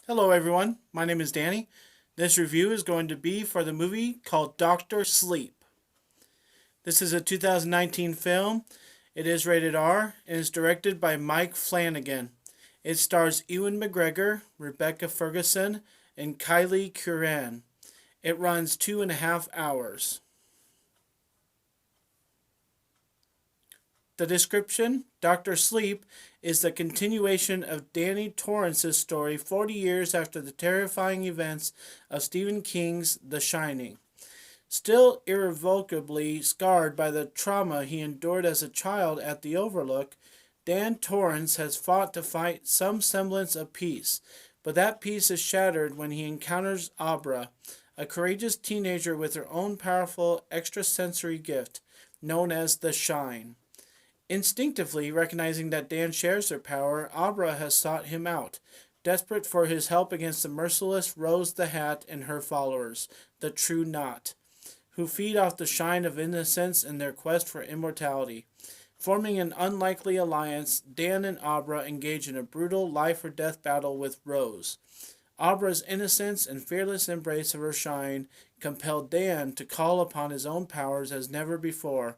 Hello, everyone. My name is Danny. This review is going to be for the movie called Doctor Sleep. This is a 2019 film. It is rated R and is directed by Mike Flanagan. It stars Ewan McGregor, Rebecca Ferguson, and Kylie Curran. It runs 2.5 hours. The description: Doctor Sleep is the continuation of Danny Torrance's story 40 years after the terrifying events of Stephen King's The Shining. Still irrevocably scarred by the trauma he endured as a child at the Overlook, Dan Torrance has fought to fight some semblance of peace, but that peace is shattered when he encounters Abra, a courageous teenager with her own powerful extrasensory gift, known as the Shine. Instinctively recognizing that Dan shares their power, Abra has sought him out, desperate for his help against the merciless Rose the Hat and her followers, the True Knot, who feed off the shine of innocence in their quest for immortality. Forming an unlikely alliance, Dan and Abra engage in a brutal life or death battle with Rose. Abra's innocence and fearless embrace of her shine compel Dan to call upon his own powers as never before,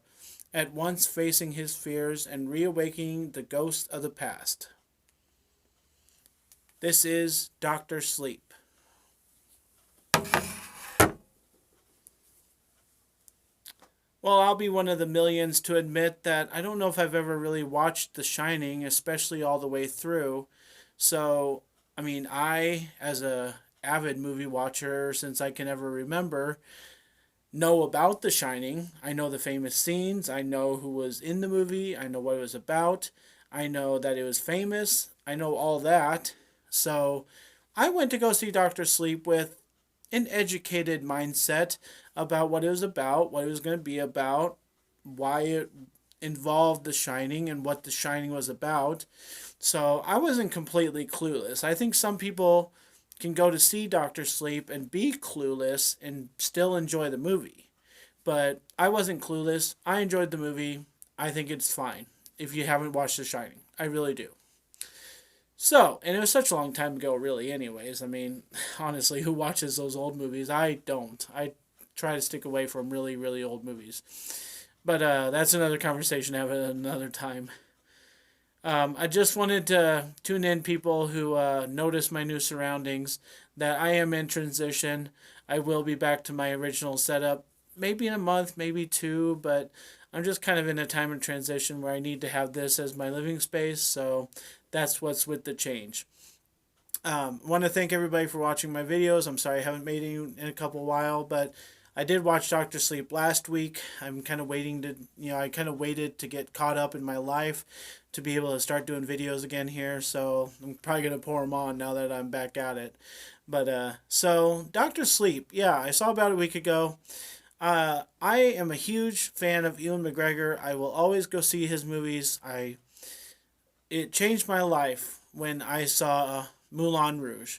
at once facing his fears and reawakening the ghosts of the past. This is Doctor Sleep. Well, I'll be one of the millions to admit that I don't know if I've ever really watched The Shining, especially all the way through. So, as a avid movie watcher since I can ever remember, know about The Shining. I know the famous scenes. I know who was in the movie. I know what it was about. I know that it was famous. I know all that. So I went to go see Doctor Sleep with an educated mindset about what it was about, what it was going to be about, why it involved The Shining, and what The Shining was about. So I wasn't completely clueless. I think some people can go to see Doctor Sleep and be clueless and still enjoy the movie. But I wasn't clueless. I enjoyed the movie. I think it's fine if you haven't watched The Shining. I really do. So, and it was such a long time ago, really, anyways. Honestly, who watches those old movies? I don't. I try to stick away from really, really old movies. But that's another conversation to have at another time. I just wanted to tune in people who notice my new surroundings, that I am in transition. I will be back to my original setup, maybe in a month, maybe two, but I'm just kind of in a time of transition where I need to have this as my living space, so that's what's with the change. Want to thank everybody for watching my videos. I'm sorry I haven't made any in a couple while, but I did watch Doctor Sleep last week. I'm kind of waiting to, I kind of waited to get caught up in my life to be able to start doing videos again here. So I'm probably going to pour them on now that I'm back at it. But so Doctor Sleep, yeah, I saw about a week ago. I am a huge fan of Ewan McGregor. I will always go see his movies. It changed my life when I saw Moulin Rouge.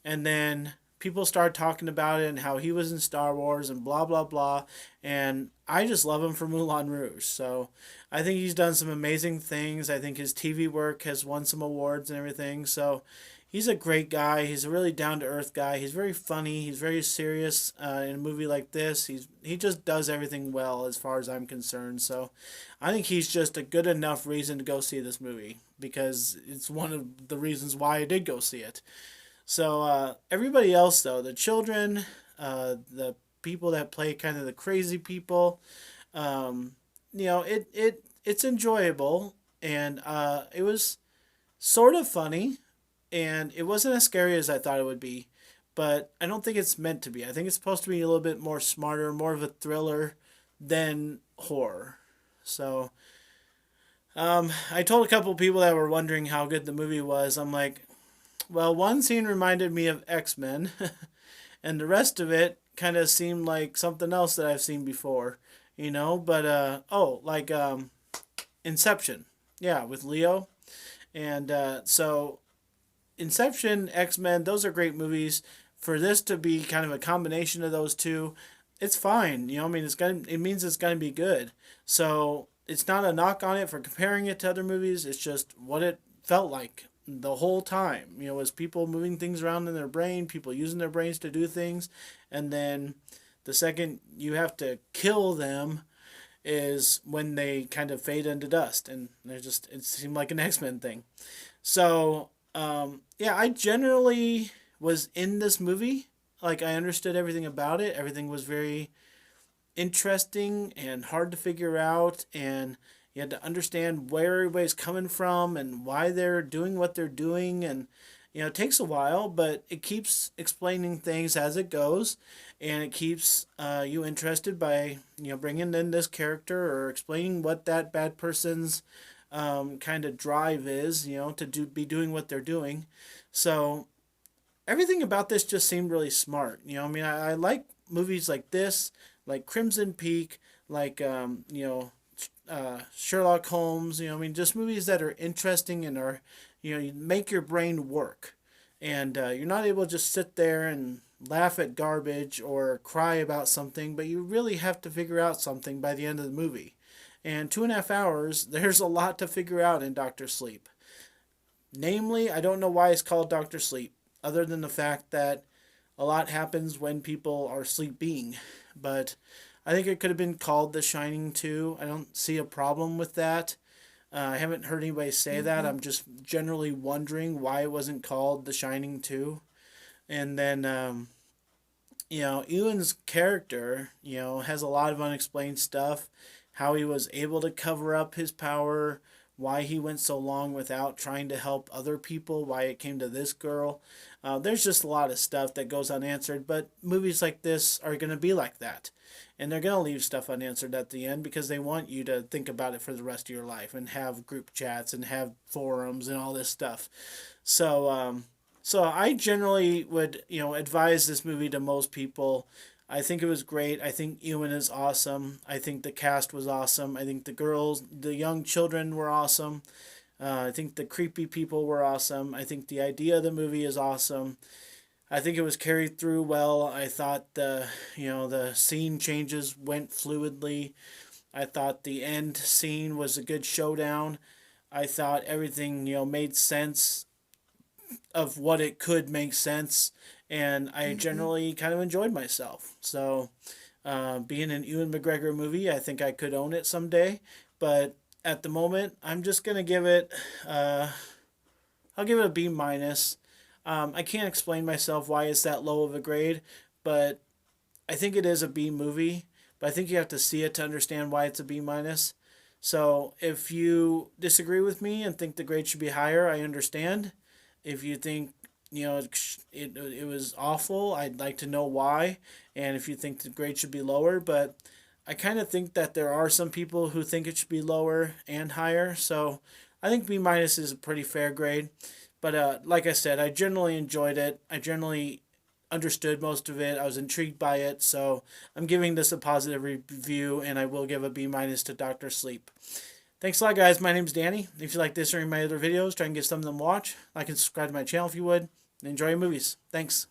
And then people started talking about it and how he was in Star Wars and blah, blah, blah. And I just love him for Moulin Rouge. So I think he's done some amazing things. I think his TV work has won some awards and everything. So he's a great guy. He's a really down to earth guy. He's very funny. He's very serious in a movie like this. He just does everything well as far as I'm concerned. So I think he's just a good enough reason to go see this movie, because it's one of the reasons why I did go see it. So everybody else, though, the children, the people that play kind of the crazy people, it's enjoyable, and it was sort of funny, and it wasn't as scary as I thought it would be, but I don't think it's meant to be. I think it's supposed to be a little bit more smarter, more of a thriller than horror. So I told a couple people that were wondering how good the movie was. I'm like, well, one scene reminded me of X-Men, and the rest of it kind of seemed like something else that I've seen before, But, Inception. Yeah, with Leo. And so, Inception, X-Men, those are great movies. For this to be kind of a combination of those two, it's fine. It means it's gonna be good. So it's not a knock on it for comparing it to other movies. It's just what it felt like the whole time. You know, as people moving things around in their brain, people using their brains to do things, and then the second you have to kill them is when they kind of fade into dust, and they're just it seemed like an X-Men thing. So yeah, I generally was in this movie. Like I understood everything about it. Everything was very interesting and hard to figure out, and you had to understand where everybody's coming from and why they're doing what they're doing. And it takes a while, but it keeps explaining things as it goes, and it keeps you interested by bringing in this character or explaining what that bad person's kind of drive is, to be doing what they're doing. So everything about this just seemed really smart. I mean, I like movies like this, like Crimson Peak, like Sherlock Holmes. I mean, just movies that are interesting and are, you make your brain work, and you're not able to just sit there and laugh at garbage or cry about something, but you really have to figure out something by the end of the movie. And 2.5 hours, there's a lot to figure out in Doctor Sleep. Namely, I don't know why it's called Doctor Sleep, other than the fact that a lot happens when people are sleeping. But I think it could have been called The Shining too. I don't see a problem with that. I haven't heard anybody say that. I'm just generally wondering why it wasn't called The Shining too. And then, Ewan's character, has a lot of unexplained stuff. How he was able to cover up his power, why he went so long without trying to help other people, why it came to this girl. There's just a lot of stuff that goes unanswered, but movies like this are going to be like that. And they're going to leave stuff unanswered at the end because they want you to think about it for the rest of your life and have group chats and have forums and all this stuff. So I generally would, advise this movie to most people. I think it was great. I think Ewan is awesome. I think the cast was awesome. I think the girls, the young children were awesome. I think the creepy people were awesome. I think the idea of the movie is awesome. I think it was carried through well. I thought the scene changes went fluidly. I thought the end scene was a good showdown. I thought everything made sense of what it could make sense, and I generally kind of enjoyed myself. So, being an Ewan McGregor movie, I think I could own it someday, but at the moment, I'm just gonna give it. I'll give it a B minus. I can't explain myself why it's that low of a grade, but I think it is a B movie. But I think you have to see it to understand why it's a B minus. So if you disagree with me and think the grade should be higher, I understand. If you think it was awful, I'd like to know why. And if you think the grade should be lower, but I kind of think that there are some people who think it should be lower and higher. So I think B minus is a pretty fair grade. But like I said, I generally enjoyed it. I generally understood most of it. I was intrigued by it. So I'm giving this a positive review, and I will give a B minus to Doctor Sleep. Thanks a lot, guys. My name's Danny. If you like this or any of my other videos, try and get some of them watch. Like and subscribe to my channel if you would. And enjoy your movies. Thanks.